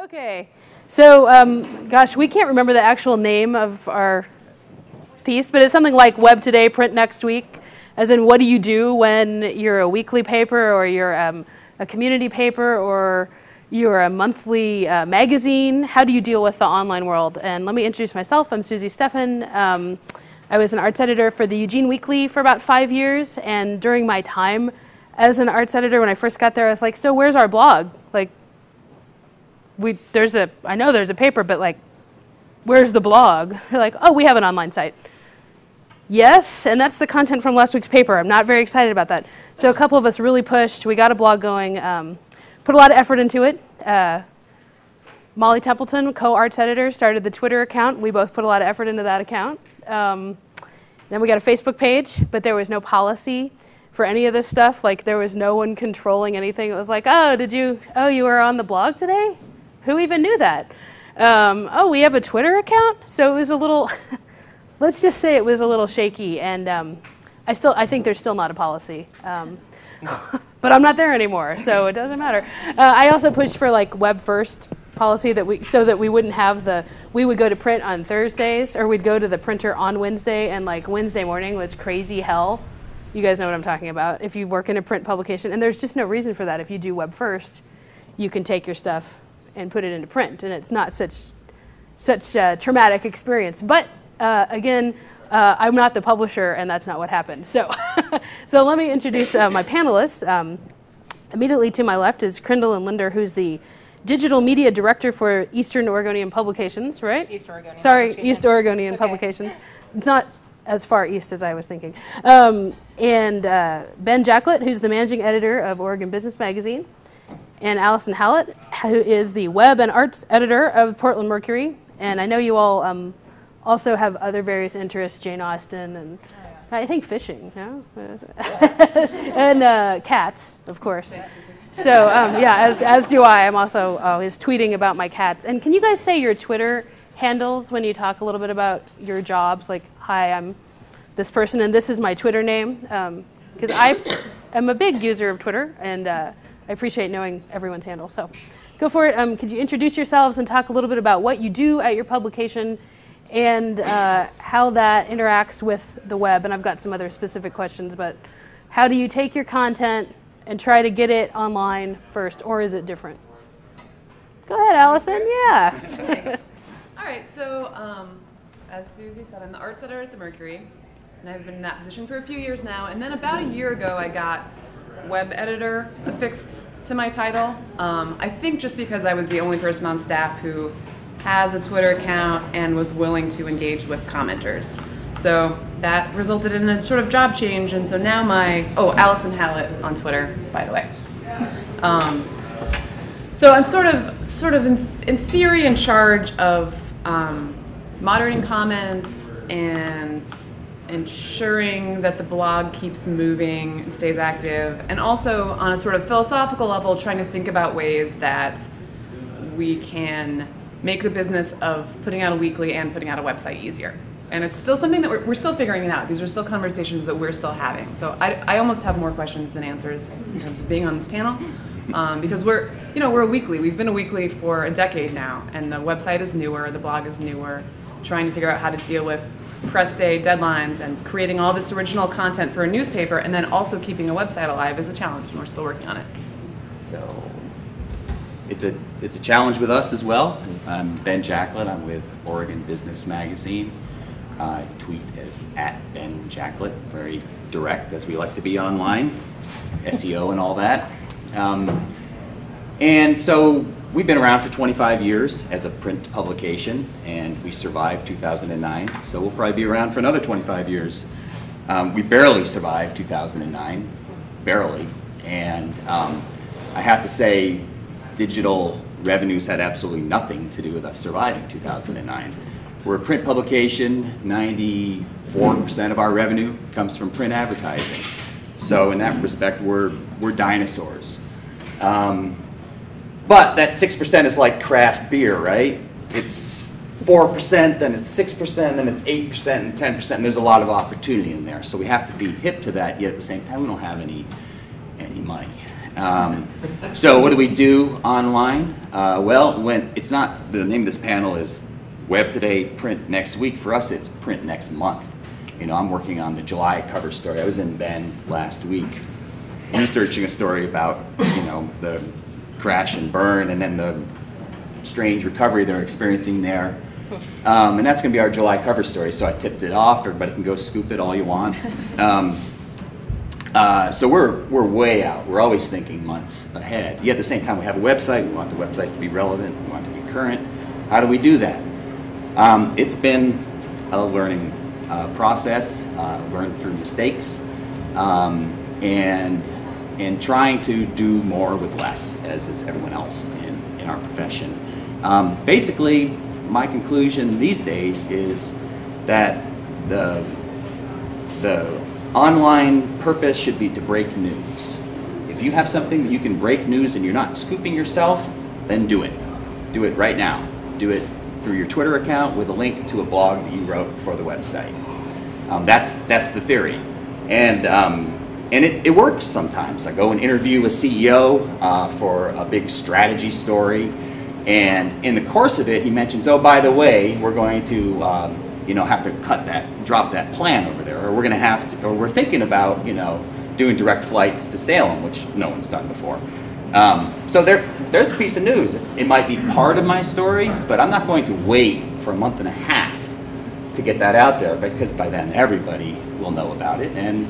Okay, so gosh, we can't remember the actual name of our piece, but it's something like Web Today, Print Next Week, as in what do you do when you're a weekly paper or you're a community paper or you're a monthly magazine? How do you deal with the online world? And let me introduce myself. I'm Susie Steffen. I was an arts editor for the Eugene Weekly for about 5 years, and during my time as an arts editor, when I first got there, I was like, so where's our blog? Like, I know there's a paper, but like, where's the blog? They're like, oh, we have an online site. Yes, and that's the content from last week's paper. I'm not very excited about that. So a couple of us really pushed. We got a blog going, put a lot of effort into it. Molly Templeton, co-arts editor, started the Twitter account. We both put a lot of effort into that account. Then we got a Facebook page, but there was no policy for any of this stuff. Like, there was no one controlling anything. It was like, oh, you were on the blog today? Who even knew that? Oh, we have a Twitter account? So it was a little, let's just say it was a little shaky. And I think there's still not a policy. But I'm not there anymore, so it doesn't matter. I also pushed for like web first policy so that we wouldn't have we would go to print on Thursdays, or we'd go to the printer on Wednesday, and like Wednesday morning was crazy hell. You guys know what I'm talking about if you work in a print publication, and there's just no reason for that. If you do web first, you can take your stuff and put it into print, and it's not such a traumatic experience. But again, I'm not the publisher, and that's not what happened. So, so let me introduce my panelists. Immediately to my left is Crindle Linder, who's the Digital Media Director for Eastern Oregonian Publications, right? East Oregonian Sorry, East Oregonian Publications. It's not as far east as I was thinking. And Ben Jacklett, who's the Managing Editor of Oregon Business Magazine. And Allison Hallett, who is the Web and Arts Editor of Portland Mercury. And I know you all also have other various interests, Jane Austen, and I think fishing, no? And cats, of course. So yeah, as do I. I'm also always tweeting about my cats. And can you guys say your Twitter handles when you talk a little bit about your jobs? Like, hi, I'm this person, and this is my Twitter name. Because I am a big user of Twitter, and I appreciate knowing everyone's handle. So go for it. Could you introduce yourselves and talk a little bit about what you do at your publication and how that interacts with the web? And I've got some other specific questions, but how do you take your content and try to get it online first, or is it different? Go ahead, Allison. Yeah. Thanks. All right, so as Susie said, I'm the arts editor at the Mercury, and I've been in that position for a few years now. And then about a year ago, I got web editor affixed to my title. I think just because I was the only person on staff who has a Twitter account and was willing to engage with commenters. So that resulted in a sort of job change, and so now Allison Hallett on Twitter, by the way. So I'm sort of in theory in charge of moderating comments and ensuring that the blog keeps moving and stays active, and also on a sort of philosophical level, trying to think about ways that we can make the business of putting out a weekly and putting out a website easier. And it's still something that we're still figuring it out. These are still conversations that we're still having. So I almost have more questions than answers in terms of being on this panel, because we're a weekly. We've been a weekly for a decade now, and the website is newer, the blog is newer. Trying to figure out how to deal with press day deadlines and creating all this original content for a newspaper, and then also keeping a website alive is a challenge, and we're still working on it. So it's a challenge with us as well. I'm Ben Jacklett. I'm with Oregon Business Magazine. I tweet as @BenJacklett, very direct, as we like to be online, SEO and all that. And so we've been around for 25 years as a print publication, and we survived 2009, so we'll probably be around for another 25 years. We barely survived 2009, barely, and I have to say digital revenues had absolutely nothing to do with us surviving 2009. We're a print publication. 94% of our revenue comes from print advertising. So in that respect, we're dinosaurs. But that 6% is like craft beer, right? It's 4%, then it's 6%, then it's 8% and 10%, and there's a lot of opportunity in there. So we have to be hip to that, yet at the same time we don't have any money. So what do we do online? Well, when it's not, the name of this panel is Web Today, Print Next Week. For us, it's Print Next Month. You know, I'm working on the July cover story. I was in Bend last week researching a story about, you know, the crash and burn and then the strange recovery they're experiencing there. And that's going to be our July cover story, so I tipped it off. Everybody can go scoop it all you want. So we're way out. We're always thinking months ahead. Yet at the same time, we have a website. We want the website to be relevant. We want it to be current. How do we do that? It's been a learning process, learned through mistakes, and trying to do more with less, as is everyone else in our profession. Basically, my conclusion these days is that the online purpose should be to break news. If you have something that you can break news and you're not scooping yourself, then do it. Do it right now. Do it through your Twitter account with a link to a blog that you wrote for the website. That's the theory. And it works sometimes. I go and interview a CEO for a big strategy story, and in the course of it, he mentions, oh, by the way, we're going to have to drop that plan over there, or we're going to have to, or we're thinking about, doing direct flights to Salem, which no one's done before. So there's a piece of news. It might be part of my story, but I'm not going to wait for a month and a half to get that out there, because by then everybody will know about it. And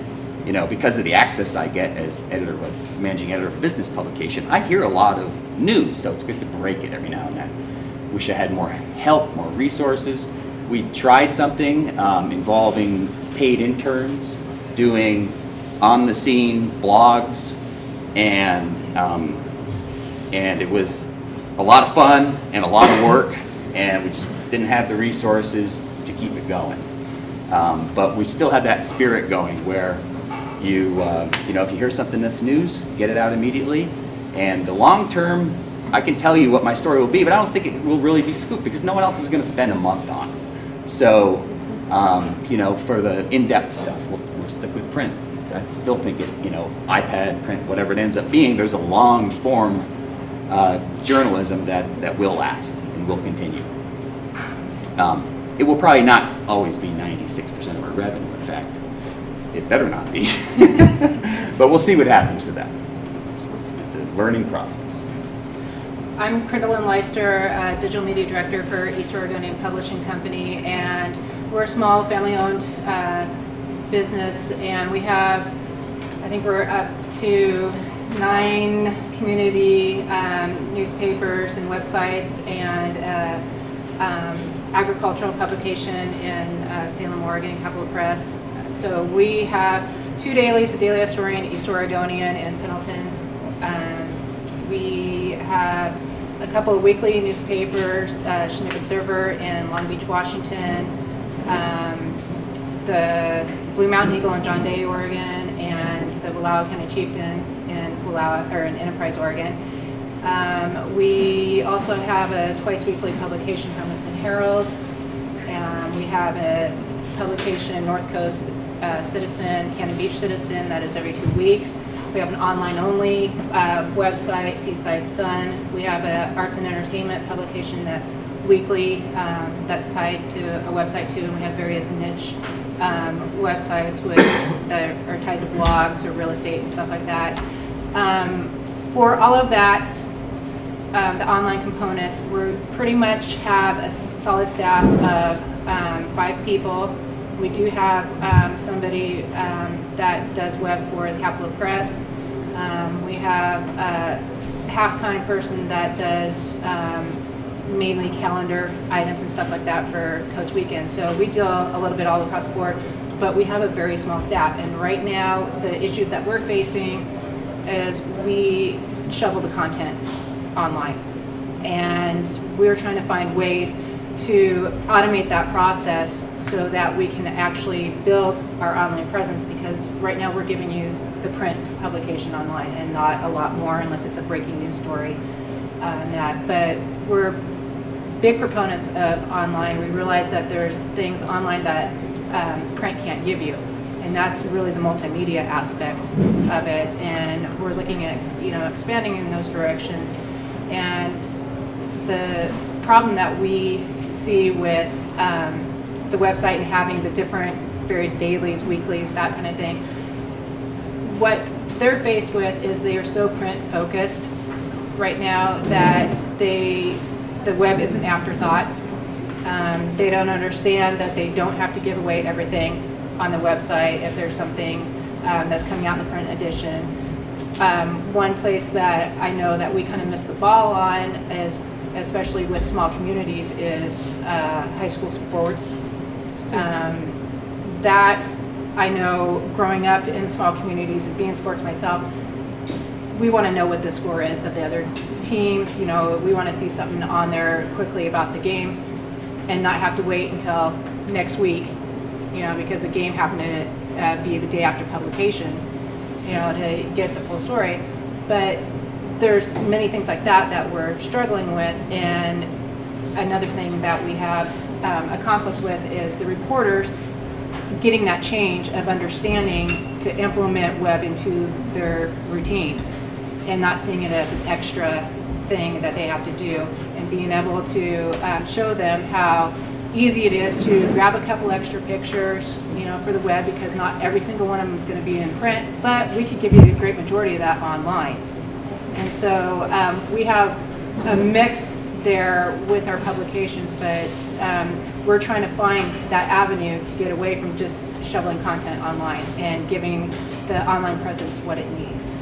because of the access I get as managing editor of a business publication, I hear a lot of news, so it's good to break it every now and then. Wish I had more help, more resources. We tried something involving paid interns doing on-the-scene blogs, and it was a lot of fun and a lot of work, and we just didn't have the resources to keep it going. But we still have that spirit going where if you hear something that's news, get it out immediately. And the long term, I can tell you what my story will be, but I don't think it will really be scooped because no one else is going to spend a month on it. So, for the in-depth stuff, we'll stick with print. I still think iPad, print, whatever it ends up being, there's a long-form journalism that will last and will continue. It will probably not always be 96% of our revenue, in fact. It better not be. But we'll see what happens with that. It's a learning process. I'm Crindalyn Leister, Digital Media Director for East Oregonian Publishing Company, and we're a small family-owned business, and we have, I think we're up to 9 community newspapers and websites, and agricultural publication in Salem, Oregon, Capital Press. So we have 2 dailies, the Daily Historian, East Oregonian, and Pendleton. We have a couple of weekly newspapers, Chinook Observer in Long Beach, Washington, the Blue Mountain Eagle in John Day, Oregon, and the Wallowa County Chieftain in in Enterprise, Oregon. We also have a twice weekly publication, Hermiston Herald. We have a publication, North Coast Citizen, Cannon Beach Citizen, that is every 2 weeks. We have an online-only website, Seaside Sun. We have an arts and entertainment publication that's weekly, that's tied to a website too, and we have various niche websites that are tied to blogs or real estate and stuff like that. For all of that, the online components, we pretty much have a solid staff of 5 people. We do have somebody that does web for the Capital Press. We have a half-time person that does mainly calendar items and stuff like that for Coast Weekend. So we deal a little bit all across the board, but we have a very small staff. And right now, the issues that we're facing is we shovel the content online. And we're trying to find ways to automate that process so that we can actually build our online presence, because right now we're giving you the print publication online and not a lot more unless it's a breaking news story. But we're big proponents of online. We realize that there's things online that print can't give you. And that's really the multimedia aspect of it. And we're looking at, expanding in those directions. And the problem that we see with the website and having the different various dailies, weeklies, that kind of thing, what they're faced with is they are so print focused right now that the web is an afterthought. They don't understand that they don't have to give away everything on the website if there's something that's coming out in the print edition. One place that I know that we kind of missed the ball on is, especially with small communities, is high school sports. That I know, growing up in small communities and being in sports myself, we want to know what the score is of the other teams. We want to see something on there quickly about the games and not have to wait until next week, because the game happened to be the day after publication, to get the full story. But there's many things like that we're struggling with. And another thing that we have a conflict with is the reporters getting that change of understanding to implement web into their routines and not seeing it as an extra thing that they have to do, and being able to show them how easy it is to grab a couple extra pictures, for the web, because not every single one of them is going to be in print, but we could give you the great majority of that online. And so we have a mix there with our publications, but we're trying to find that avenue to get away from just shoveling content online and giving the online presence what it needs.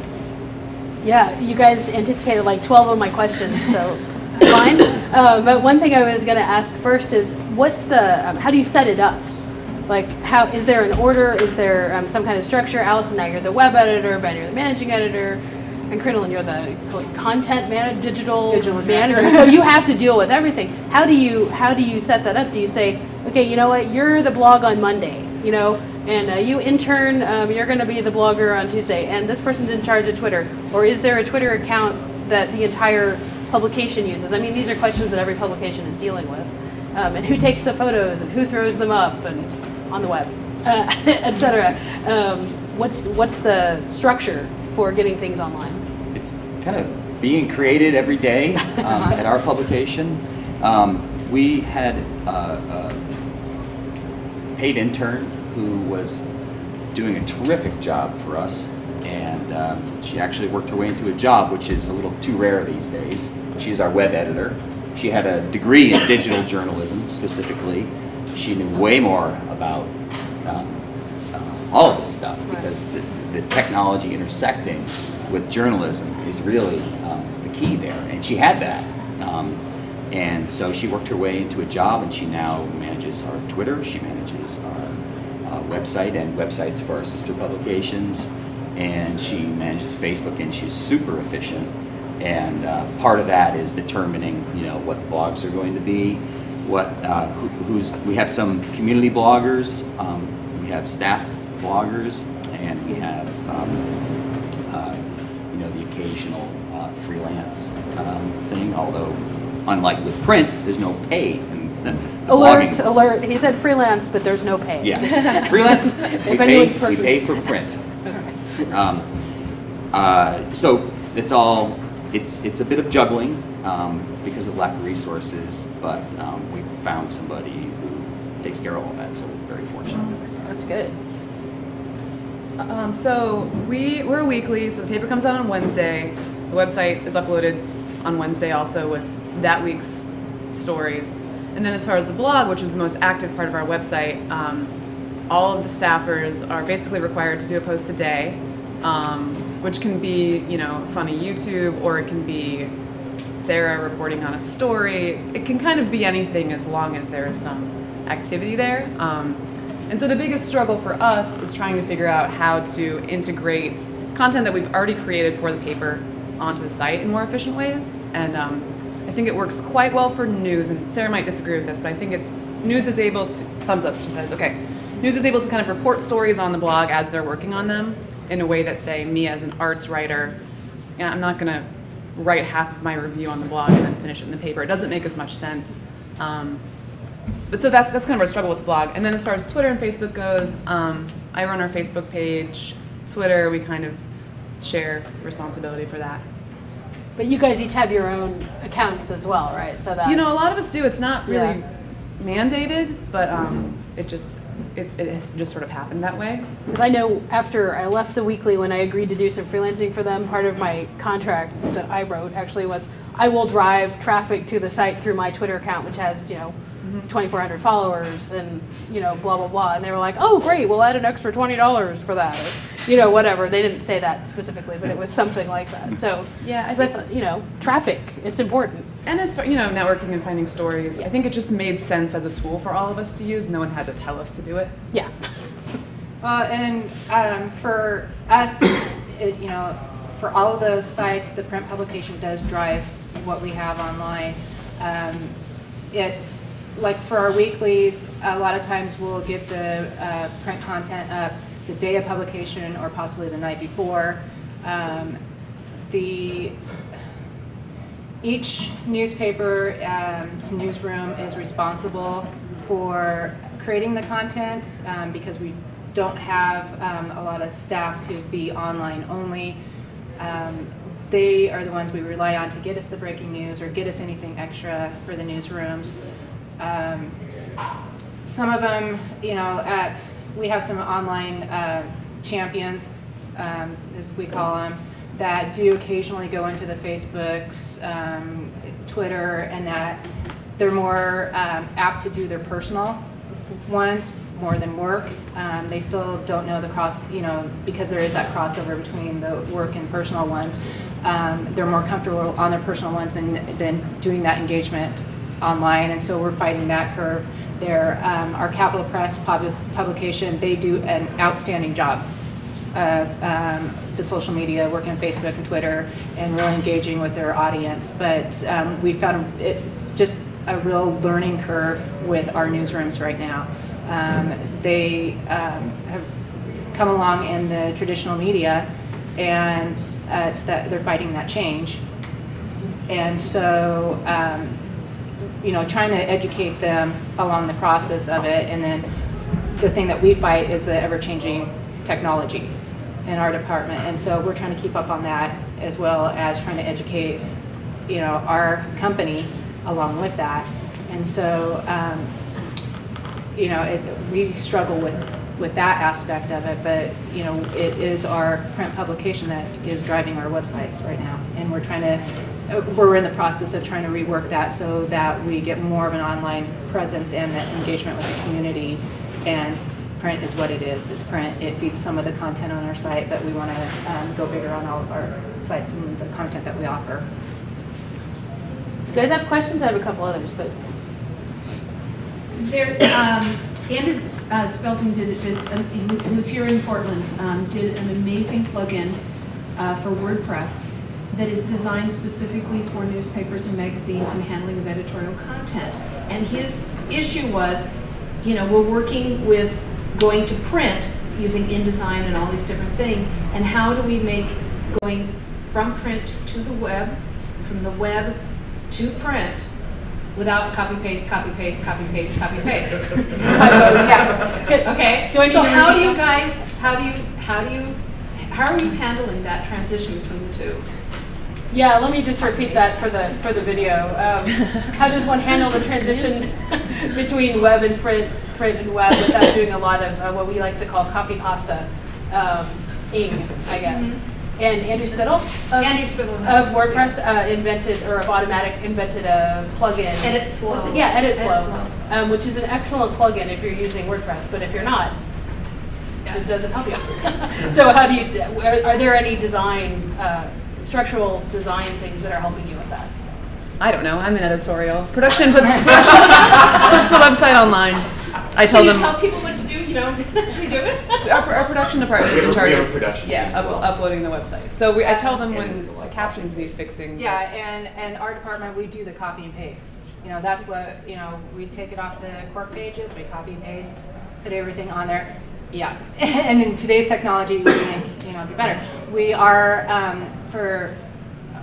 Yeah, you guys anticipated like 12 of my questions, so fine. But one thing I was going to ask first is, what's the, how do you set it up? Like, how, is there an order? Is there some kind of structure? Allison, now you're the web editor, Ben, you're the managing editor, and Crinoline, you're the content manager, digital manager. So you have to deal with everything. How do you set that up? Do you say, okay, you know what, you're the blog on Monday, and you intern, you're going to be the blogger on Tuesday, and this person's in charge of Twitter? Or is there a Twitter account that the entire publication uses? I mean, these are questions that every publication is dealing with. And who takes the photos, and who throws them up and on the web, etc. What's the structure for getting things online? It's kind of being created every day at our publication. We had a paid intern who was doing a terrific job for us, and she actually worked her way into a job, which is a little too rare these days. She's our web editor. She had a degree in digital journalism specifically. She knew way more about all of this stuff, because the technology intersecting with journalism is really the key there, and she had that. And so she worked her way into a job, and she now manages our Twitter, she manages our website and websites for our sister publications, and she manages Facebook, and she's super efficient. And part of that is determining, what the blogs are going to be, we have some community bloggers, we have staff bloggers, and we have the occasional freelance thing. Although, unlike with print, there's no pay. Alert! He said freelance, but there's no pay. Yeah, freelance. we pay for print. So it's all. It's a bit of juggling because of lack of resources, but we found somebody who takes care of all that, so we're very fortunate. That's good. So we're a weekly, so the paper comes out on Wednesday. The website is uploaded on Wednesday also with that week's stories. And then as far as the blog, which is the most active part of our website, all of the staffers are basically required to do a post a day. Which can be, funny YouTube, or it can be Sarah reporting on a story. It can kind of be anything as long as there is some activity there. And so the biggest struggle for us is trying to figure out how to integrate content that we've already created for the paper onto the site in more efficient ways. And I think it works quite well for news, and Sarah might disagree with this, but I think news is able to, thumbs up, she says, okay. News is able to kind of report stories on the blog as they're working on them, in a way that, say, me as an arts writer, I'm not going to write half of my review on the blog and then finish it in the paper. It doesn't make as much sense. but so that's kind of our struggle with the blog. And then as far as Twitter and Facebook goes, I run our Facebook page. Twitter, we kind of share responsibility for that. But you guys each have your own accounts as well, right? So that A lot of us do. It's not really mandated, but it has just sort of happened that way. Because I know after I left the Weekly, when I agreed to do some freelancing for them, part of my contract that I wrote actually was I will drive traffic to the site through my Twitter account, which has 2,400 followers and blah blah blah. And they were like, oh great, we'll add an extra $20 for that, or whatever. They didn't say that specifically, but it was something like that. So Yeah, I I thought traffic, it's important. And as for, networking and finding stories, I think it just made sense as a tool for all of us to use. No one had to tell us to do it. Yeah. And for us, for all of those sites, the print publication does drive what we have online. It's like for our weeklies, a lot of times we'll get the print content up the day of publication or possibly the night before. Each newspaper's newsroom is responsible for creating the content because we don't have a lot of staff to be online only. They are the ones we rely on to get us the breaking news or get us anything extra for the newsrooms. Some of them, we have some online champions, as we call them, that do occasionally go into the Facebooks, Twitter, and that they're more apt to do their personal ones more than work. They still don't know the because there is that crossover between the work and personal ones. They're more comfortable on their personal ones than doing that engagement online, and so we're fighting that curve there. Our Capital Press publication, they do an outstanding job of the social media, working on Facebook and Twitter, and really engaging with their audience. But we found it's just a real learning curve with our newsrooms right now. They have come along in the traditional media, and it's that they're fighting that change. And so, trying to educate them along the process of it, and then the thing that we fight is the ever-changing technology in our department, and so we're trying to keep up on that as well as trying to educate, our company along with that. And so, we struggle with that aspect of it, but it is our print publication that is driving our websites right now, and we're in the process of trying to rework that so that we get more of an online presence and that engagement with the community. And print is what it is. It's print. It feeds some of the content on our site, but we want to go bigger on all of our sites and the content that we offer. You guys have questions? I have a couple others, but Andrew Spelting did this, who was here in Portland, did an amazing plugin for WordPress that is designed specifically for newspapers and magazines and handling of editorial content. And his issue was, we're working with going to print using InDesign and all these different things, and how do we make going from print to the web, from the web to print, without copy paste, copy paste, copy paste, copy paste. Typos, yeah. Okay. So how do you guys? How are you handling that transition between the two? yeah, let me just repeat that for the video. How does one handle the transition between web and print and web without doing a lot of what we like to call copy pasta, ing, I guess. And Andrew Spittle of WordPress invented a plugin. Editflow. Editflow, which is an excellent plugin if you're using WordPress, but if you're not, it doesn't help you. So how do you, are there any structural design things that are helping you with that? I don't know. I'm an editorial. Production puts the website online. I tell them. Tell people what to do. You don't actually do it. Our production department is in charge of production team as well. uploading the website. So I tell them when the captions need fixing. Yeah, and our department, we do the copy and paste. That's what, we take it off the cork pages, we copy and paste, put everything on there. Yeah, and in today's technology, we think, do better. We are, for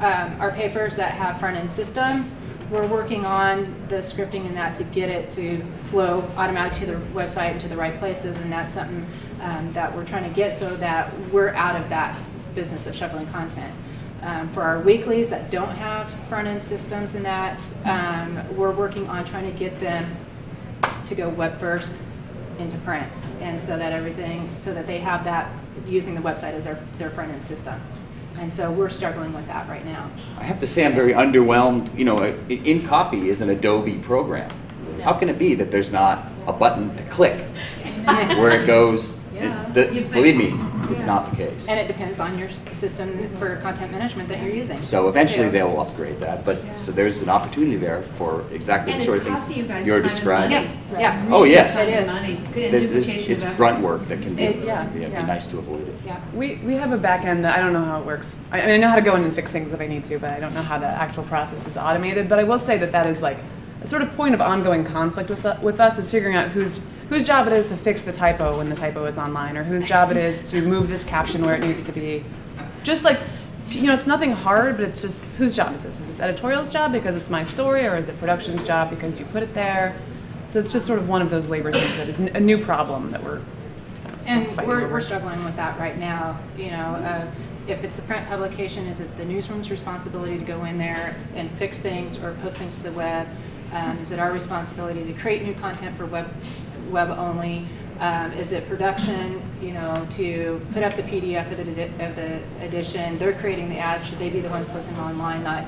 our papers that have front-end systems, we're working on the scripting and that to get it to flow automatically to the website and to the right places, and that's something that we're trying to get so that we're out of that business of shuffling content. For our weeklies that don't have front-end systems and that, we're working on trying to get them to go web first into print, and so that they have that using the website as their front-end system. And so we're struggling with that right now. I have to say I'm very underwhelmed. You know, InCopy is an Adobe program. How can it be that there's not a button to click where it goes? Believe me, it's not the case. And it depends on your system for content management that you're using. So eventually too. they'll upgrade that, but so there's an opportunity there for exactly And the sort it's of costing you things guys you're time and describing. money. Yeah. Oh, yes. It is. Money. Good duplication It's of effort. grunt work that can be, Yeah, it'd be yeah. nice to avoid it. Yeah. We have a back end that I don't know how it works. I mean, I know how to go in and fix things if I need to, but I don't know how the actual process is automated. But I will say that that is like a sort of point of ongoing conflict with us is figuring out whose job it is to fix the typo when the typo is online, or whose job it is to move this caption where it needs to be. Just like, you know, it's nothing hard, but it's just whose job is this? Is this editorial's job because it's my story, or is it production's job because you put it there? So it's just sort of one of those labor things that is a new problem that we're And fighting we're over. struggling with that right now. You know, if it's the print publication, is it the newsroom's responsibility to go in there and fix things or post things to the web? Is it our responsibility to create new content for web only? Is it production, you know, to put up the PDF of the edition? They're creating the ads. Should they be the ones posting them online, not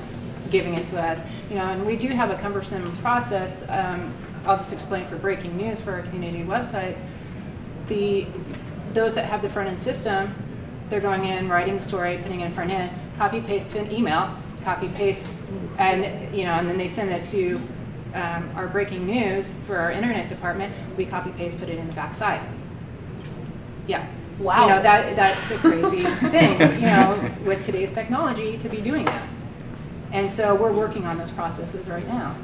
giving it to us? You know, and we do have a cumbersome process. I'll just explain for breaking news for our community websites. Those that have the front end system, they're going in, writing the story, putting it in front end, copy paste to an email, copy paste, and you know, and then they send it to our breaking news for our internet department. We copy paste, put it in the back side. Yeah. Wow. You know, that's a crazy thing, you know, with today's technology to be doing that. And so we're working on those processes right now.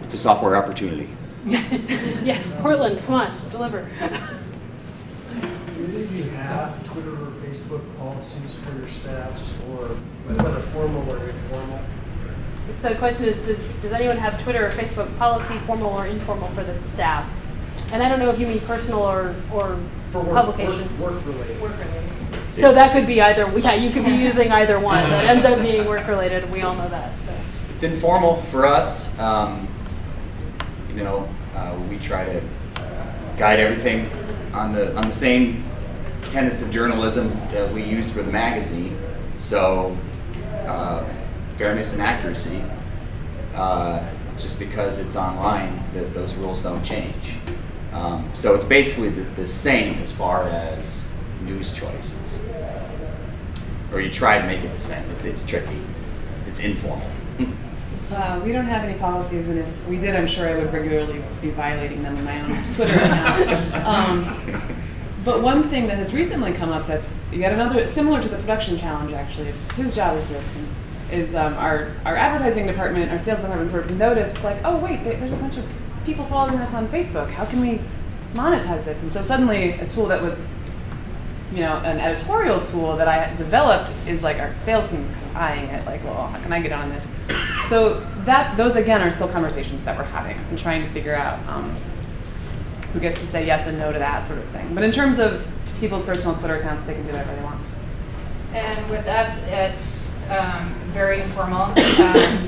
It's a software opportunity. Yes, Portland, come on, deliver. Do any of you have Twitter or Facebook policies for your staffs, or whether formal or informal? So the question is, does anyone have Twitter or Facebook policy, formal or informal, for the staff? And I don't know if you mean personal or For work, publication. work related. Work related. So that could be either, yeah, you could be using either one. That ends up being work related, and we all know that. So. It's informal for us. You know, we try to guide everything on the same tenets of journalism that we use for the magazine. So, fairness and accuracy. Just because it's online, those rules don't change. So it's basically the same as far as news choices. Or you try to make it the same. It's tricky. It's informal. We don't have any policies, and if we did, I'm sure I would regularly be violating them in my own Twitter account. But one thing that has recently come up that's yet another, similar to the production challenge actually, whose job is this? And is our advertising department, our sales department sort of noticed like, oh wait, there's a bunch of people following us on Facebook. How can we monetize this? And so suddenly a tool that was, you know, an editorial tool that I had developed is like our sales team's kind of eyeing it like, well, how can I get on this? So those again are still conversations that we're having and trying to figure out who gets to say yes and no to that sort of thing. But in terms of people's personal Twitter accounts, they can do whatever they want. And with us, it's very informal.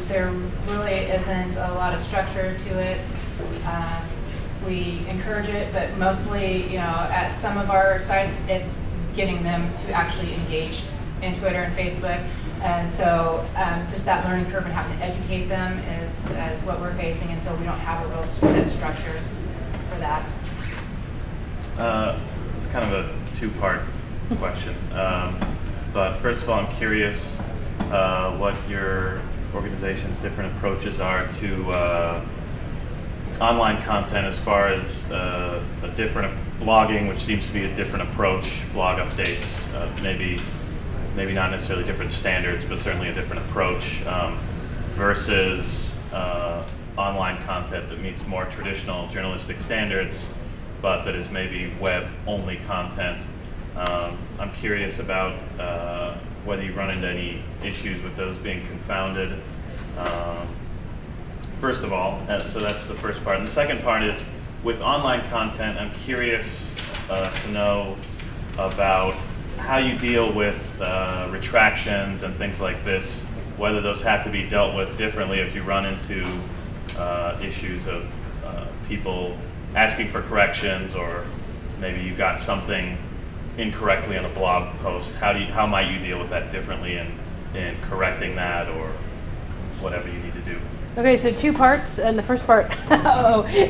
There really isn't a lot of structure to it. We encourage it, but mostly, you know, at some of our sites, it's getting them to actually engage in Twitter and Facebook. And so just that learning curve and having to educate them is what we're facing, and so we don't have a real set structure for that. It's kind of a two-part question. But first of all, I'm curious what your organization's different approaches are to online content as far as a different blogging, which seems to be a different approach, blog updates, maybe not necessarily different standards, but certainly a different approach versus online content that meets more traditional journalistic standards, but that is maybe web-only content. I'm curious about whether you run into any issues with those being confounded. First of all, so that's the first part. And the second part is, with online content, I'm curious to know about how you deal with retractions and things like this, whether those have to be dealt with differently if you run into issues of people asking for corrections, or maybe you got something incorrectly on a blog post. How might you deal with that differently in correcting that, or whatever you need to do? Okay, so two parts, and the first part,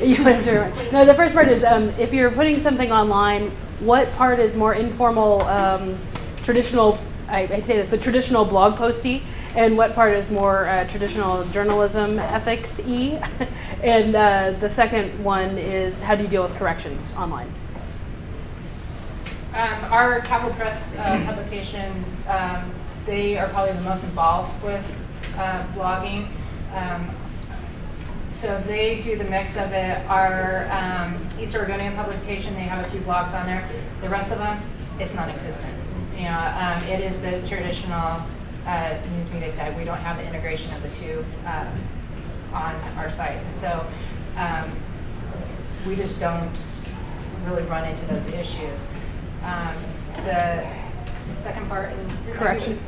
you went to, no, the first part is if you're putting something online, what part is more informal, traditional, I'd say this, but traditional blog posty, and what part is more traditional journalism ethics-y? And the second one is, how do you deal with corrections online? Our Capital Press publication, they are probably the most involved with blogging. So they do the mix of it. Our East Oregonian publication, they have a few blogs on there. The rest of them, it's non-existent. You know, it is the traditional news media side. We don't have the integration of the two on our sites, and so we just don't really run into those issues. The second part, corrections.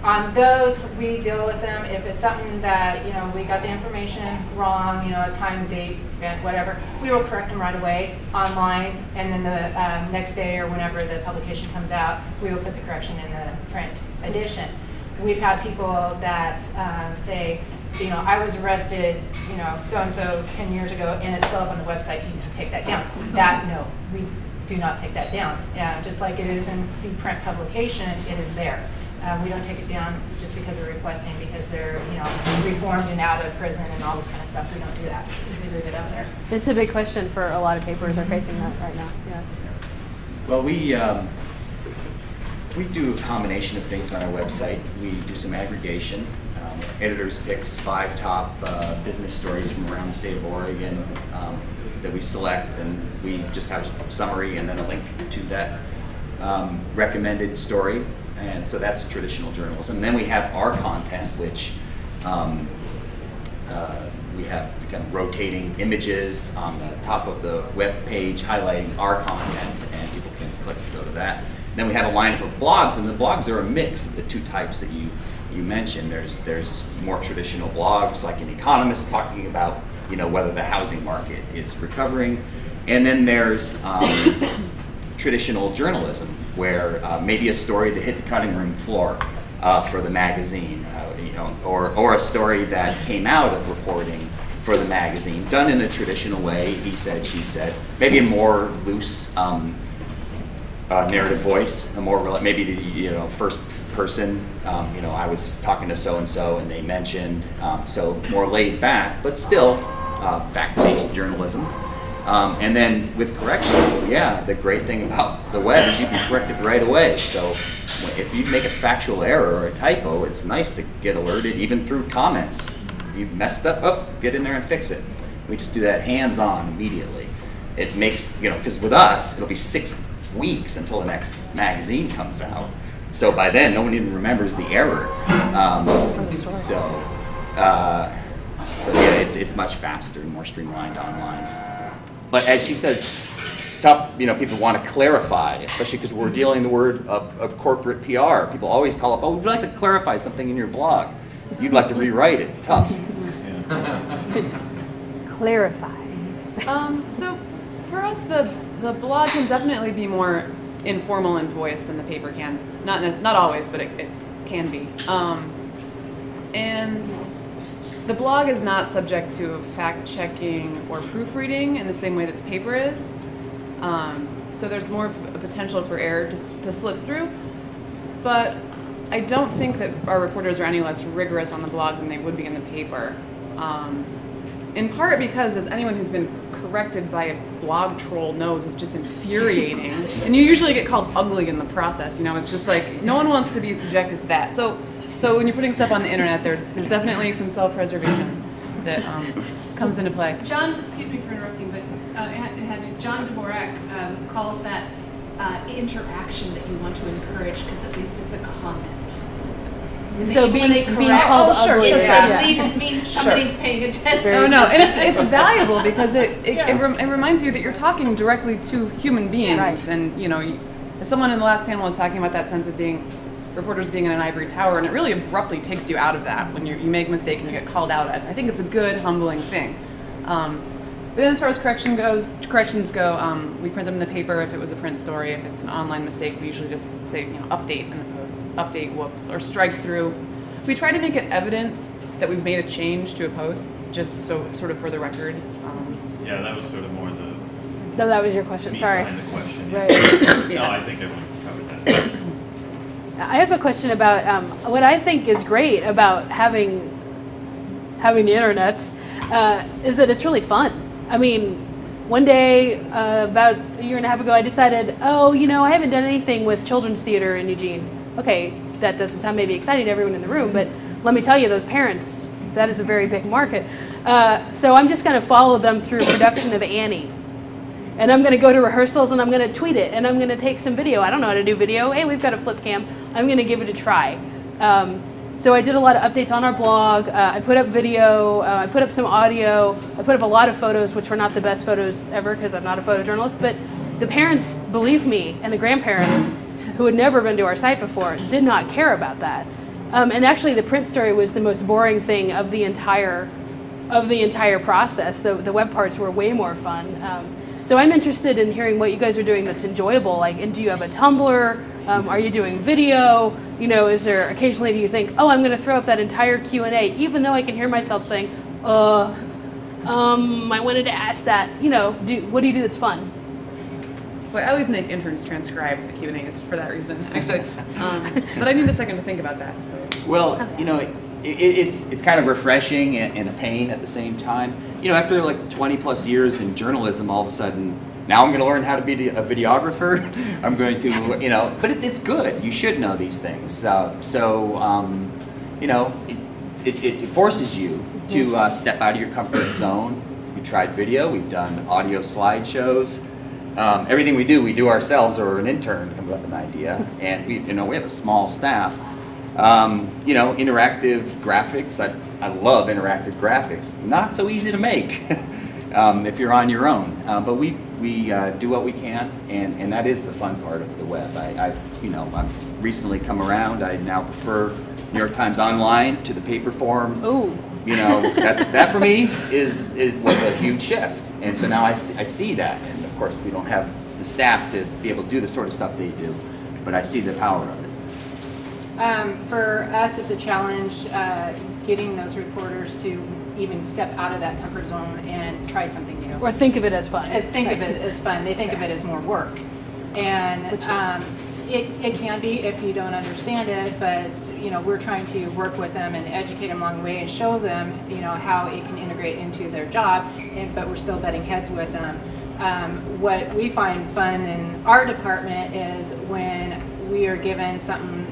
On those, we deal with them. If it's something that, you know, we got the information wrong, you know, time, date, event, whatever, we will correct them right away online, and then the next day or whenever the publication comes out, we will put the correction in the print edition. We've had people that say, you know, I was arrested, you know, so-and-so 10 years ago, and it's still up on the website. Can you just take that down? That, no, we do not take that down. Just like it is in the print publication, it is there. We don't take it down just because they're requesting, because they're, you know, reformed and out of prison and all this kind of stuff. We don't do that. We leave it out there. It's a big question for a lot of papers are facing that right now. Yeah. Well, we do a combination of things on our website. We do some aggregation. Editors picks 5 top business stories from around the state of Oregon that we select, and we just have a summary and then a link to that recommended story. And so that's traditional journalism. And then we have our content, which we have kind of rotating images on the top of the web page highlighting our content, and people can click to go to that. And then we have a lineup of blogs, and the blogs are a mix of the 2 types that you mentioned. There's more traditional blogs, like an economist talking about, you know, whether the housing market is recovering, and then there's traditional journalism, where maybe a story that hit the cutting room floor for the magazine, you know, or a story that came out of reporting for the magazine, done in a traditional way, he said, she said, maybe a more loose narrative voice, a more maybe the, you know, first person, you know, I was talking to so-and-so and they mentioned, so more laid back, but still fact-based journalism. And then with corrections, yeah, the great thing about the web is you can correct it right away. So if you make a factual error or a typo, it's nice to get alerted even through comments. If you've messed up, oh, get in there and fix it. We just do that hands-on immediately. It makes, you know, because with us, it'll be 6 weeks until the next magazine comes out. So by then, no one even remembers the error. So yeah, it's much faster and more streamlined online. But as she says, tough, you know, people want to clarify, especially because we're dealing the word of corporate PR. People always call up, oh, we'd like to clarify something in your blog. You'd like to rewrite it. Tough. Clarify. So for us, the blog can definitely be more informal in voice than the paper can. Not always, but it can be. And the blog is not subject to fact-checking or proofreading in the same way that the paper is. So there's more of a potential for error to slip through. But I don't think that our reporters are any less rigorous on the blog than they would be in the paper. In part because, as anyone who's been corrected by a blog troll knows, it's just infuriating. And you usually get called ugly in the process, you know, it's just like, no one wants to be subjected to that. So when you're putting stuff on the internet, there's definitely some self-preservation that comes into play. John, excuse me for interrupting, but John Dvorak calls that interaction that you want to encourage, because at least it's a comment. So When being they being correct- called Oh, sure, ugly. sure, is- sure. At least it means somebody's paying attention. Very Oh no, true. and it's valuable because it reminds you that you're talking directly to human beings, Right. and you know, as someone in the last panel was talking about that sense of being reporters being in an ivory tower, and it really abruptly takes you out of that when you make a mistake and you get called out at. I think it's a good, humbling thing. But then as far as corrections go, we print them in the paper if it was a print story. If it's an online mistake, we usually just say, update in the post, update, whoops, or strike through. We try to make it evidence that we've made a change to a post, just so sort of for the record. Yeah, that was sort of more the No, that was your question. meat Sorry. behind the question. Right. No, I think everyone covered that. I have a question about what I think is great about having the internet is that it's really fun. I mean, one day about a year and a half ago, I decided, I haven't done anything with children's theater in Eugene. Okay, that doesn't sound maybe exciting to everyone in the room, but let me tell you, those parents, that is a very big market. So I'm just going to follow them through production of Annie. And I'm going to go to rehearsals and I'm going to tweet it and I'm going to take some video. I don't know how to do video. Hey, we've got a flip cam. I'm going to give it a try. So I did a lot of updates on our blog. I put up video. I put up some audio. I put up a lot of photos, which were not the best photos ever because I'm not a photojournalist. But the parents, believe me, and the grandparents who had never been to our site before did not care about that. And actually, the print story was the most boring thing of the entire process. The web parts were way more fun. So I'm interested in hearing what you guys are doing that's enjoyable. Like, and do you have a Tumblr? Are you doing video? Is there occasionally do you think, I'm going to throw up that entire Q&A, even though I can hear myself saying, I wanted to ask that. What do you do that's fun? Well, I always make interns transcribe the Q&As for that reason, actually. But I need a second to think about that. So. Well, it's kind of refreshing and a pain at the same time. After like 20 plus years in journalism, all of a sudden, now I'm going to learn how to be a videographer. I'm going to, but it's good. You should know these things. It forces you to step out of your comfort zone. We tried video. We've done audio slideshows. Everything we do ourselves, or an intern comes up with an idea, and we have a small staff. Interactive graphics. I love interactive graphics. Not so easy to make if you're on your own. But we do what we can, and that is the fun part of the web. I've recently come around. I now prefer New York Times Online to the paper form. Ooh. That for me was a huge shift, and so now I see that, and of course we don't have the staff to be able to do the sort of stuff they do, but I see the power of it. For us, it's a challenge getting those reporters to even step out of that comfort zone and try something new. Or think of it as fun. Think of it as fun. They think of it as more work. And it can be if you don't understand it, but we're trying to work with them and educate them along the way and show them how it can integrate into their job, but we're still butting heads with them. What we find fun in our department is when we are given something,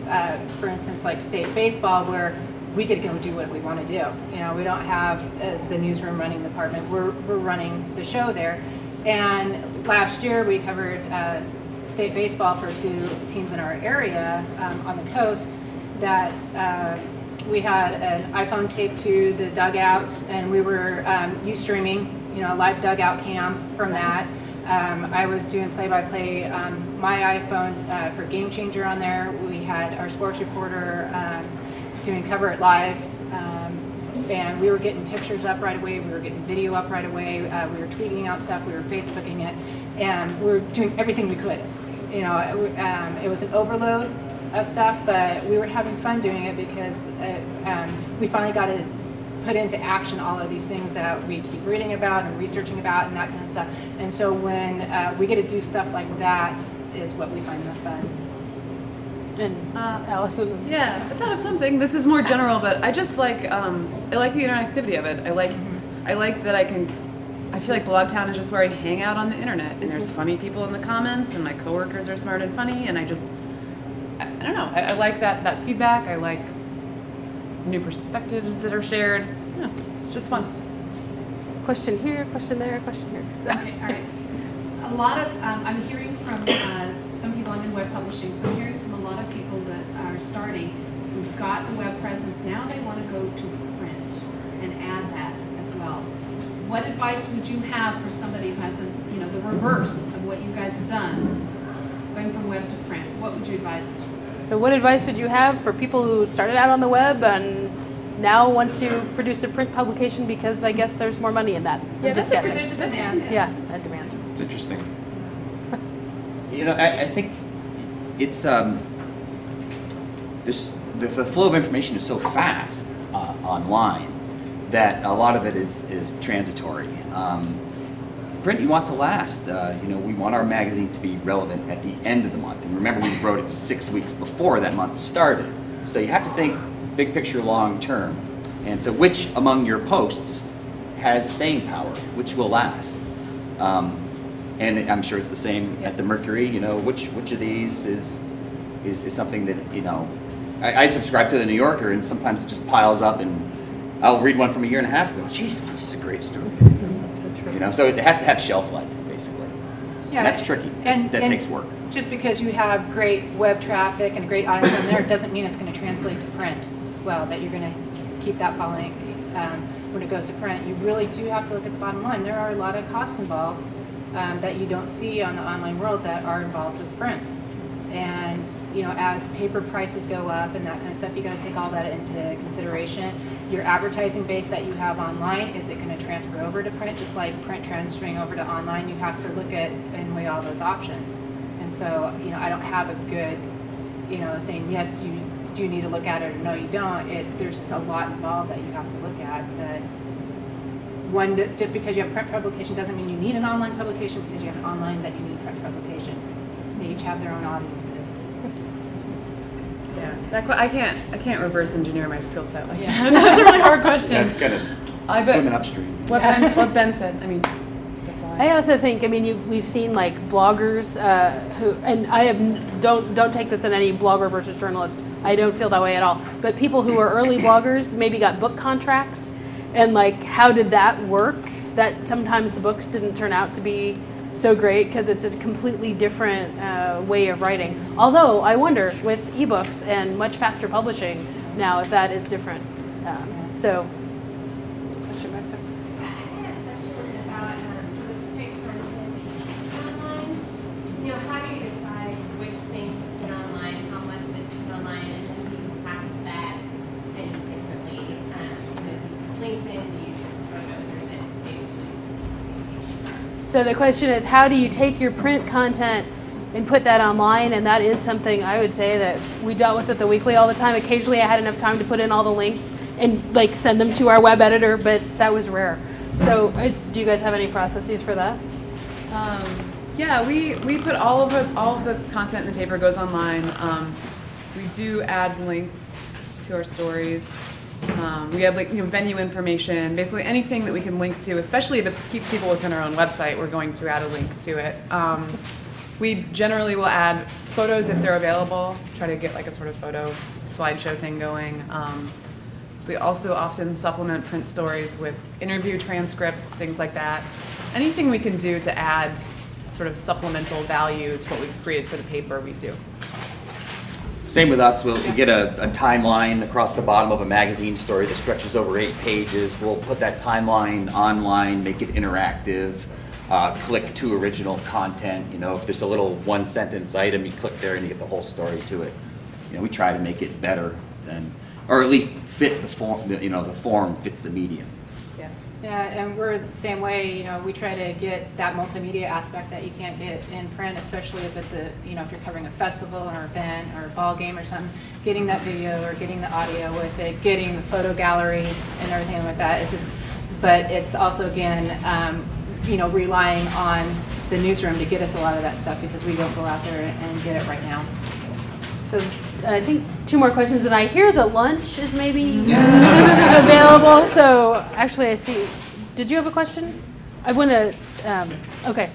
for instance, like state baseball, where we get to go do what we want to do. We don't have the newsroom running the department. We're running the show there. And last year we covered state baseball for 2 teams in our area on the coast that we had an iPhone taped to the dugout, and we were Ustreaming, live dugout cam from that. I was doing play-by-play on my iPhone for Game Changer on there. We had our sports reporter doing Cover It Live, and we were getting pictures up right away. We were getting video up right away. We were tweeting out stuff. We were Facebooking it, and we were doing everything we could. It was an overload of stuff, but we were having fun doing it because we finally got to put into action all of these things that we keep reading about and researching about and that kind of stuff. And so when we get to do stuff like that is what we find the fun. And Allison? Yeah, I thought of something. This is more general, but I just like I like the interactivity of it. I like that I feel like Blogtown is just where I hang out on the internet, and there's funny people in the comments, and my coworkers are smart and funny, and I don't know. I like that feedback. I like new perspectives that are shared. Yeah, it's just fun. Question here, question there, question here. Okay, all right. A lot of, I'm hearing from some people, I'm in web publishing, so I'm hearing from a lot of people that are starting, who've got the web presence, now they want to go to print and add that as well. What advice would you have for somebody who has the reverse of what you guys have done, going from web to print? What would you advise them? So what advice would you have for people who started out on the web and now want to produce a print publication because I guess there's more money in that? I'm just guessing. There's a demand. Yeah, that demand. It's interesting. I think it's the flow of information is so fast online that a lot of it is transitory. Print you want to last. We want our magazine to be relevant at the end of the month. And remember, we wrote it 6 weeks before that month started. So you have to think big picture, long term. And so which among your posts has staying power? Which will last? And I'm sure it's the same at the Mercury. Which of these is something that I subscribe to the New Yorker, and sometimes it just piles up, and I'll read one from a year and a half ago. Geez, this is a great story. So it has to have shelf life, basically. Yeah, And that's tricky. and Takes work. Just because you have great web traffic and a great audience on there doesn't mean it's going to translate to print well, that you're going to keep that following when it goes to print. You really do have to look at the bottom line. There are a lot of costs involved that you don't see on the online world that are involved with print. And as paper prices go up and that kind of stuff, you got to take all that into consideration. Your advertising base that you have online, is it going to transfer over to print? Just like print transferring over to online, you have to look at and weigh all those options. And so, I don't have a good, saying yes, you do need to look at it or no, you don't. There's just a lot involved that you have to look at. Just because you have print publication doesn't mean you need an online publication, because you have an online that you need print publication. They each have their own audiences. Yeah, I can't reverse engineer my skill set like that. That's a really hard question. That's kind of swimming upstream. What Ben said. I mean, that's all I also think, we've seen like bloggers who, and don't take this in any blogger versus journalist. I don't feel that way at all. But people who are early bloggers maybe got book contracts, and like, how did that work? That sometimes the books didn't turn out to be so great because it's a completely different way of writing. Although I wonder with ebooks and much faster publishing now if that is different. So, question back there. I had a question about print content online. How do you decide which things to put online, how much of it to put online, and then do you package that any differently? Do you links in, do you use photos, or is it basically? So the question is, how do you take your print content and put that online? And that is something I would say that we dealt with at the Weekly all the time. Occasionally I had enough time to put in all the links and like send them to our web editor, but that was rare. So do you guys have any processes for that? Yeah, we put all of the content in the paper goes online. We do add links to our stories. We add venue information, basically anything that we can link to, especially if it keeps people within our own website, we're going to add a link to it. We generally will add photos if they're available, try to get like a sort of photo slideshow thing going. We also often supplement print stories with interview transcripts, things like that. Anything we can do to add sort of supplemental value to what we've created for the paper, we do. Same with us. We'll get a timeline across the bottom of a magazine story that stretches over 8 pages. We'll put that timeline online, make it interactive, click to original content. If there's a little 1-sentence item, you click there and you get the whole story to it. We try to make it better than, or at least fit the form. The form fits the medium. Yeah, and we're the same way. We try to get that multimedia aspect that you can't get in print, especially if it's if you're covering a festival or an event or a ball game or something. Getting that video or getting the audio with it, getting the photo galleries and everything like that is just. But it's also again, relying on the newsroom to get us a lot of that stuff because we don't go out there and get it right now. So I think 2 more questions, and I hear that lunch is maybe available. So actually, I see. Did you have a question? I want to. Okay.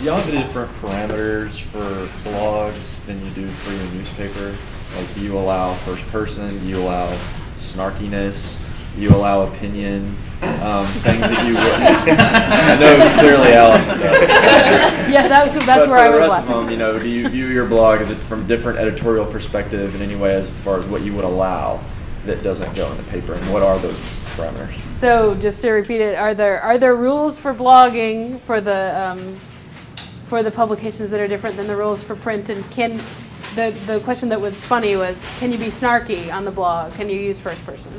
Y'all have different parameters for blogs than you do for your newspaper. Like, do you allow first person? Do you allow snarkiness? You allow opinion, things that you wouldn't. I know clearly Allison does. Yeah, that's But where I for the was rest of laughing. them, do you view your blog as from different editorial perspective in any way as far as what you would allow that doesn't go in the paper, and what are those parameters? So just to repeat it, are there rules for blogging for the publications that are different than the rules for print? And can the question that was funny was, can you be snarky on the blog? Can you use first person?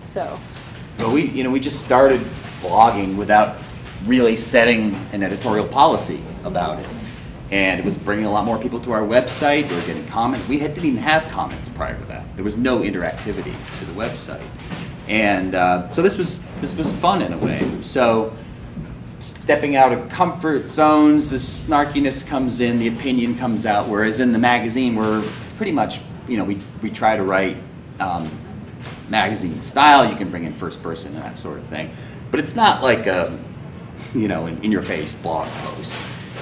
So. Well, we just started blogging without really setting an editorial policy about it. And it was bringing a lot more people to our website. They were getting comments. We didn't even have comments prior to that. There was no interactivity to the website. And so this was fun in a way. So stepping out of comfort zones, the snarkiness comes in, the opinion comes out, whereas in the magazine we're pretty much, we try to write magazine style. You can bring in first person and that sort of thing. But it's not like a, an in-your-face blog post.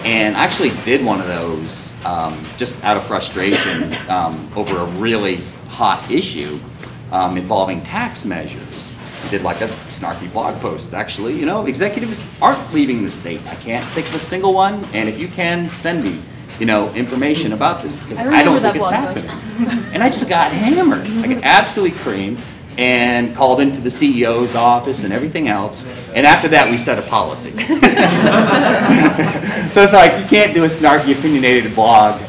And I actually did one of those just out of frustration over a really hot issue involving tax measures. I did like a snarky blog post. Actually, executives aren't leaving the state. I can't think of a single one. And if you can, send me, information about this, because I don't think it's happening. And I just got hammered. I got absolutely creamed and called into the CEO's office and everything else. And after that, we set a policy. So it's like, you can't do a snarky, opinionated blog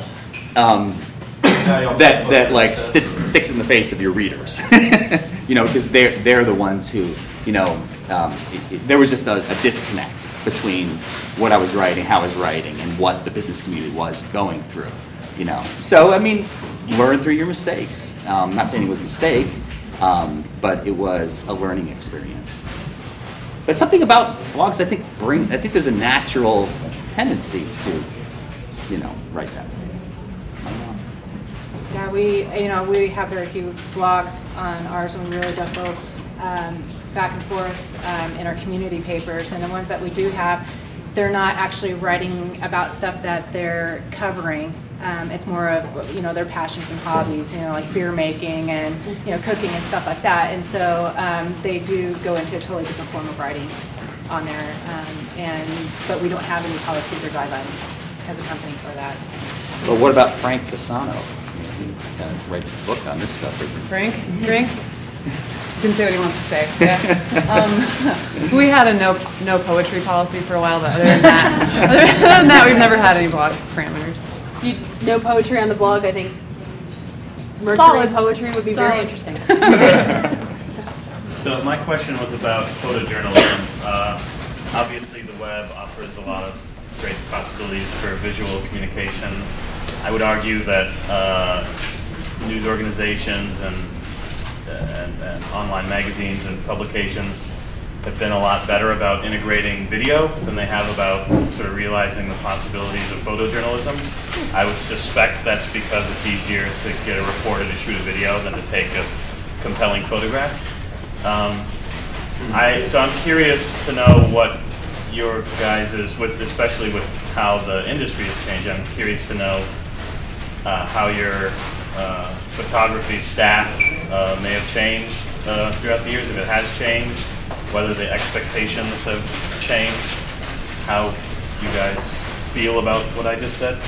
that like sticks in the face of your readers. Because they're the ones who, there was just a disconnect between what I was writing, how I was writing, and what the business community was going through. So learn through your mistakes. I'm not saying it was a mistake, but it was a learning experience. But something about blogs, I think there's a natural tendency to, write that. Yeah, we have very few blogs on ours, and we really don't go back and forth in our community papers. And the ones that we do have, they're not actually writing about stuff that they're covering. It's more of, their passions and hobbies, like beer making and, cooking and stuff like that. And so they do go into a totally different form of writing on there. But we don't have any policies or guidelines as a company for that. But what about Frank Cassano? He kind of writes the book on this stuff, isn't he? Frank? He can say what he wants to say. Yeah. We had a no poetry policy for a while, but other than that, we've never had any blog parameters. No poetry on the blog, I think Mercury Solid. poetry would be very interesting. So my question was about photojournalism. Obviously the web offers a lot of great possibilities for visual communication. I would argue that news organizations and online magazines and publications have been a lot better about integrating video than they have about sort of realizing the possibilities of photojournalism. I would suspect that's because it's easier to get a reporter to shoot a video than to take a compelling photograph. So I'm curious to know what your guys' especially with how the industry has changed. I'm curious to know how your photography staff may have changed throughout the years, if it has changed, whether the expectations have changed, how you guys feel about what I just said.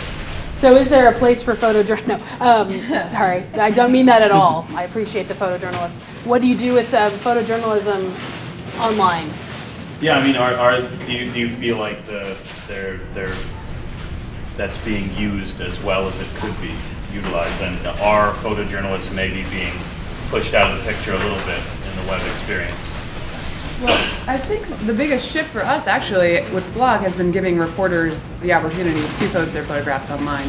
So is there a place for photojournalism? No, sorry, I don't mean that at all. I appreciate the photojournalist. What do you do with photojournalism online? Yeah, do you feel like that's being used as well as it could be utilized, and are photojournalists maybe being pushed out of the picture a little bit in the web experience? Well, I think the biggest shift for us actually with blog has been giving reporters the opportunity to post their photographs online.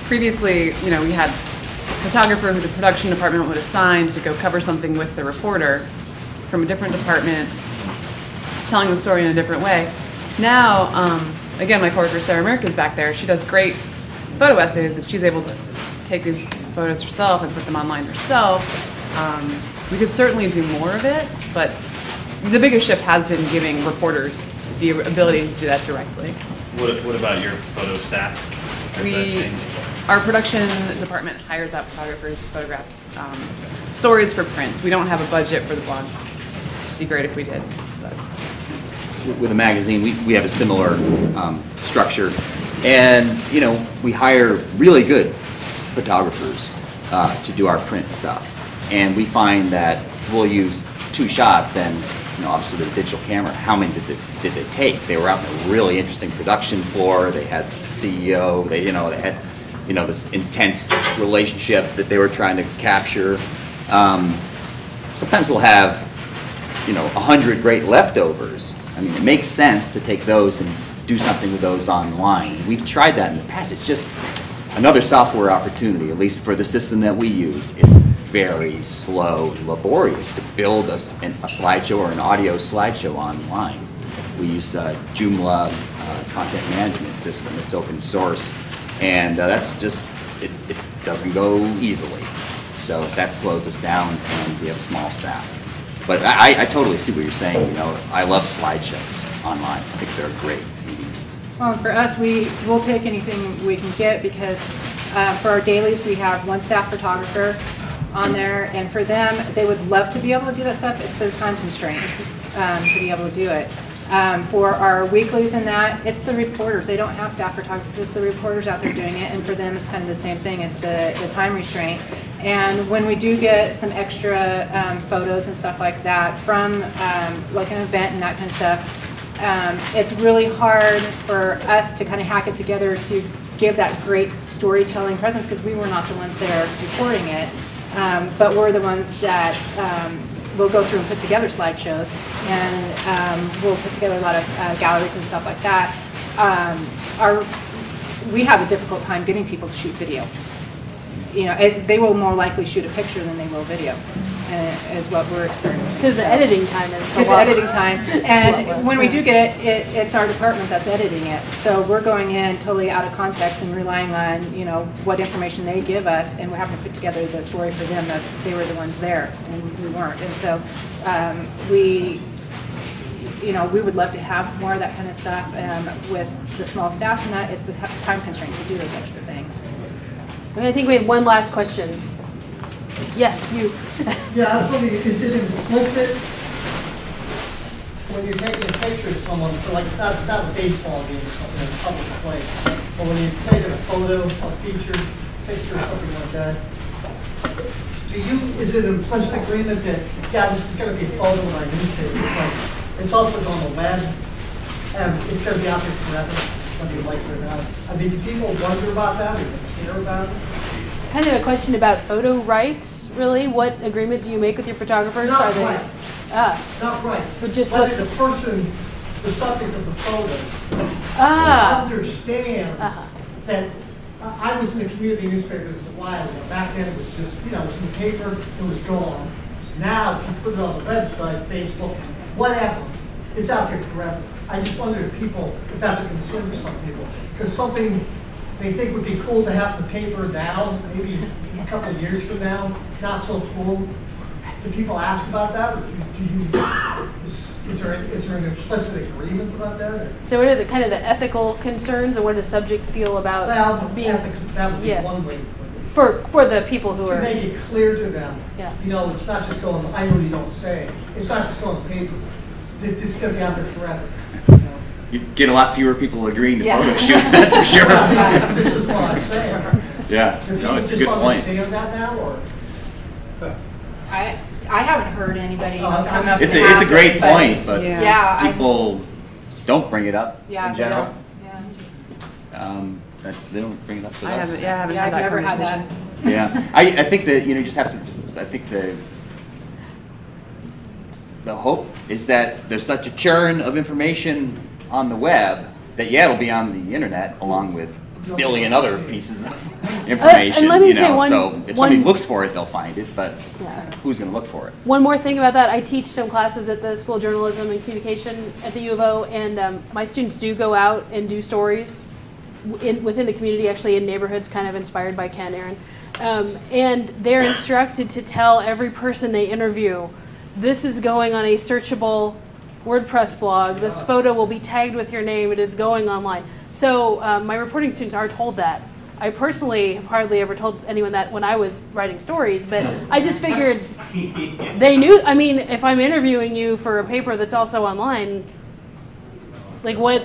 Previously, we had a photographer who the production department would assign to go cover something with the reporter from a different department, telling the story in a different way. Now, again, my coworker Sarah America is back there. She does great photo essays that she's able to take these photos herself and put them online herself. We could certainly do more of it, but the biggest shift has been giving reporters the ability to do that directly. What about your photo staff? Has that changed? Our production department hires out photographers to photograph stories for print. We don't have a budget for the blog. It'd be great if we did. But. With a magazine, we have a similar structure, and you know, we hire really good photographers to do our print stuff, and we find that we'll use 2 shots, and you know, obviously with a digital camera, how many did they take? They were out in a really interesting production floor. They had the CEO. They had this intense relationship that they were trying to capture. Sometimes we'll have 100 great leftovers. I mean, it makes sense to take those and do something with those online. We've tried that in the past. It's just another software opportunity, at least for the system that we use. It's very slow and laborious to build a slideshow or an audio slideshow online. We use Joomla content management system. It's open source, and that's just, it doesn't go easily. So that slows us down, and we have a small staff. But I totally see what you're saying. I love slideshows online. I think they're great. Well, for us, we'll take anything we can get, because for our dailies, we have 1 staff photographer on there, and for them, they would love to be able to do that stuff. It's their time constraint to be able to do it. For our weeklies and that, it's the reporters. They don't have staff photographers. It's the reporters out there doing it, and for them, it's kind of the same thing. It's the time restraint. And when we do get some extra photos and stuff like that from like an event and that kind of stuff, it's really hard for us to kind of hack it together to give that great storytelling presence, because we were not the ones there recording it, but we're the ones that we'll go through and put together slideshows, and we'll put together a lot of galleries and stuff like that. We have a difficult time getting people to shoot video. They will more likely shoot a picture than they will video, is what we're experiencing. Because the editing time is It's editing time, and when we do get it, it's our department that's editing it. So we're going in totally out of context and relying on what information they give us, and we're having to put together the story for them that they were the ones there and we weren't. And so we would love to have more of that kind of stuff with the small staff, and that is the time constraints to do those extra things. I think we have one last question. Yes, you. Yeah, I was wondering, is it implicit when you're taking a picture of someone, like not a baseball game or something in a public place, but when you're taking a photo, a featured picture or something like that, is it an implicit agreement that, yeah, this is going to be a photo in my newspaper, but it's also going to web, and it's going to be out there forever, whether you like it or not? I mean, do people wonder about that, or care about it? It's kind of a question about photo rights, really. What agreement do you make with your photographers? Not right. Not right. But just whether the person, the subject of the photo, understands that I was in a community newspaper this a while ago. Back then it was just, it was in the paper, it was gone. Now if you put it on the website, Facebook, whatever, it's out there forever. I just wonder if that's a concern for some people. Because something they think would be cool to have in the paper now, maybe a couple of years from now, not so cool. Do people ask about that, or is there an implicit agreement about that? Or? So what are the kind of the ethical concerns, and what do subjects feel about being? That would be one way. For the people who are. To make it clear to them, yeah. It's not just going, I know you don't say, it's not just going to paper. This is going to be out there forever. You get a lot fewer people agreeing to photo shoots, that's for sure. This is what I'm saying. Yeah, no, it's a good point. Understand that now, or? I haven't heard anybody come up. It's a great point, but people don't bring it up in general. Yeah. They don't bring it up to I've us. never had that. Yeah, I think that you just have to. I think the hope is that there's such a churn of information on the web that it'll be on the internet along with a billion other pieces of information. And let me say one, so if somebody looks for it, they'll find it. But who's going to look for it? One more thing about that: I teach some classes at the School of Journalism and Communication at the U of O, and my students do go out and do stories within the community, actually in neighborhoods, kind of inspired by Ken Aaron. And they're instructed to tell every person they interview, this is going on a searchable WordPress blog. This photo will be tagged with your name. It is going online. So my reporting students are told that. I personally have hardly ever told anyone that when I was writing stories, but I just figured they knew. I mean, if I'm interviewing you for a paper that's also online, like what,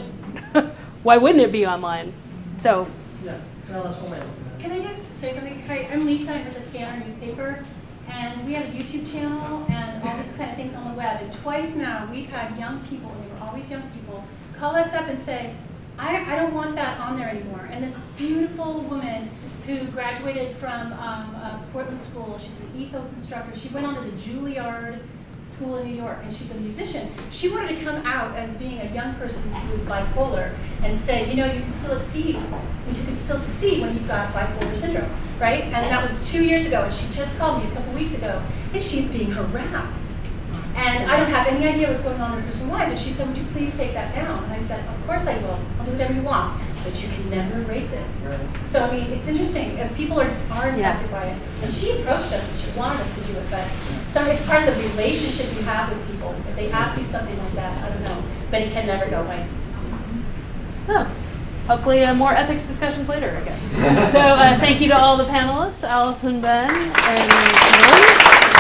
why wouldn't it be online? So. Yeah, no, that's one way. Can I just say something? Hi, I'm Lisa. I'm with the Scanner newspaper, and we have a YouTube channel and all these kind of things on the web. And twice now, we've had young people, and they were always young people, call us up and say, I don't want that on there anymore. And this beautiful woman who graduated from Portland School, she was an ethos instructor. She went on to the Juilliard School in New York, and she's a musician. She wanted to come out as being a young person who was bipolar and say, you know, you can still succeed. You can still succeed when you've got bipolar syndrome, right? And that was 2 years ago, and she just called me a couple weeks ago, and she's being harassed. And I don't have any idea what's going on in her personal life. And she said, would you please take that down? And I said, of course I will. I'll do whatever you want. But you can never erase it. So, I mean, it's interesting. People are impacted by it. And she approached us and she wanted us to do it. But it's part of the relationship you have with people. If they ask you something like that, I don't know. But it can never go away. Oh. Hopefully more ethics discussions later again. So thank you to all the panelists, Allison, Ben, and Lynn.